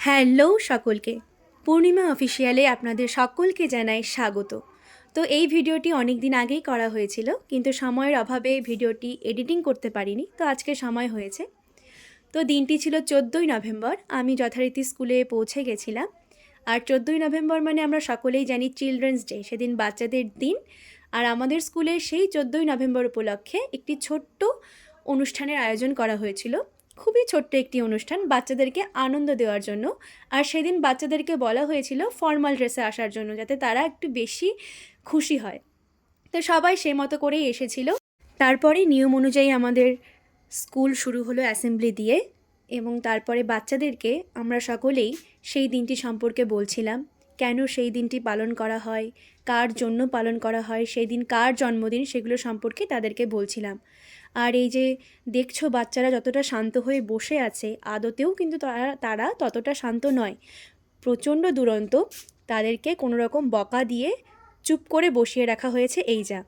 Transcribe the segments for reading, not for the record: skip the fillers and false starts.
Hello সকলকে, পূর্ণিমা অফিসিয়ালে আপনাদের সকলকে জানাই স্বাগত। তো এই ভিডিওটি অনেক দিন আগেই করা হয়েছিল, কিন্তু সময়ের অভাবে ভিডিওটি এডিটিং করতে পারিনি। তো আজকে সময় হয়েছে। তো দিনটি ছিল 14ই নভেম্বর। আমি যথারীতি স্কুলে পৌঁছে গেছিলাম। আর 14ই নভেম্বর মানে আমরা সকলেই জানি চিলড্রেন্স ডে, সেদিন বাচ্চাদের দিন। আর আমাদের স্কুলে সেই 14ই নভেম্বর উপলক্ষে একটি ছোট্ট অনুষ্ঠানের আয়োজন করা হয়েছিল। খুবই ছোট্ট একটি অনুষ্ঠান, বাচ্চাদেরকে আনন্দ দেওয়ার জন্য। আর সেদিন বাচ্চাদেরকে বলা হয়েছিল ফর্মাল ড্রেসে আসার জন্য, যাতে তারা একটু বেশি খুশি হয়। তো সবাই সে মতো করেই এসেছিল। তারপরে নিয়ম অনুযায়ী আমাদের স্কুল শুরু হলো অ্যাসেম্বলি দিয়ে, এবং তারপরে বাচ্চাদেরকে আমরা সকলেই সেই দিনটি সম্পর্কে বলছিলাম, কেন সেই দিনটি পালন করা হয়, কার জন্য পালন করা হয়, সেই দিন কার জন্মদিন, সেগুলো সম্পর্কে তাদেরকে বলছিলাম। আর এই যে দেখছো বাচ্চারা যতটা শান্ত হয়ে বসে আছে, আদতেও কিন্তু তারা ততটা শান্ত নয়, প্রচণ্ড দুরন্ত। তাদেরকে কোনো রকম বকা দিয়ে চুপ করে বসিয়ে রাখা হয়েছে এই যা।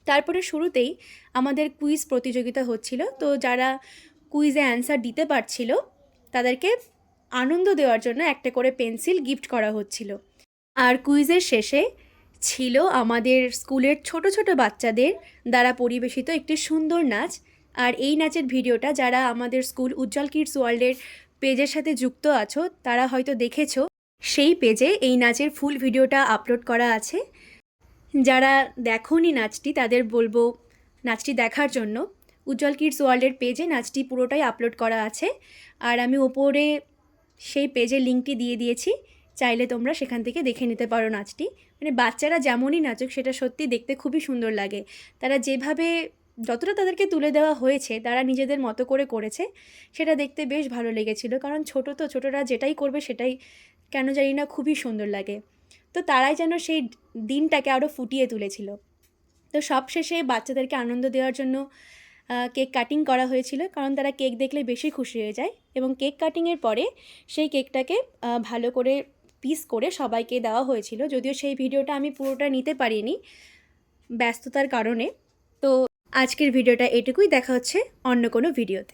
তারপরে শুরুতেই আমাদের কুইজ প্রতিযোগিতা হচ্ছিল। তো যারা কুইজে অ্যান্সার দিতে পারছিল তাদেরকে আনন্দ দেওয়ার জন্য একটা করে পেন্সিল গিফট করা হচ্ছিল। আর কুইজের শেষে ছিল আমাদের স্কুলের ছোট ছোট বাচ্চাদের দ্বারা পরিবেশিত একটি সুন্দর নাচ। আর এই নাচের ভিডিওটা যারা আমাদের স্কুল উজ্জ্বল কিডস ওয়ার্ল্ডের পেজের সাথে যুক্ত আছো তারা হয়তো দেখেছো। সেই পেজে এই নাচের ফুল ভিডিওটা আপলোড করা আছে। যারা দেখোনি নাচটি তাদের বলবো নাচটি দেখার জন্য। উজ্জ্বল কিডস ওয়ার্ল্ডের পেজে নাচটি পুরোটাই আপলোড করা আছে। আর আমি ওপরে সেই পেজের লিঙ্কটি দিয়ে দিয়েছি, চাইলে তোমরা সেখান থেকে দেখে নিতে পারো নাচটি। মানে বাচ্চারা যেমনই নাচুক সেটা সত্যি দেখতে খুবই সুন্দর লাগে। তারা যেভাবে যতটা তাদেরকে তুলে দেওয়া হয়েছে তারা নিজেদের মতো করে করেছে, সেটা দেখতে বেশ ভালো লেগেছিলো। কারণ ছোটরা যেটাই করবে সেটাই কেন জানি না খুবই সুন্দর লাগে। তো তারাই যেন সেই দিনটাকে আরও ফুটিয়ে তুলেছিল। তো সবশেষে বাচ্চাদেরকে আনন্দ দেওয়ার জন্য কেক কাটিং করা হয়েছিল, কারণ তারা কেক দেখলে বেশি খুশি হয়ে যায়। এবং কেক কাটিংয়ের পরে সেই কেকটাকে ভালো করে পিস করে সবাইকে দেওয়া হয়েছিল। যদিও সেই ভিডিওটা আমি পুরোটা নিতে পারিনি ব্যস্ততার কারণে। তো আজকের ভিডিওটা এটুকুই, দেখা হচ্ছে অন্য কোনো ভিডিওতে।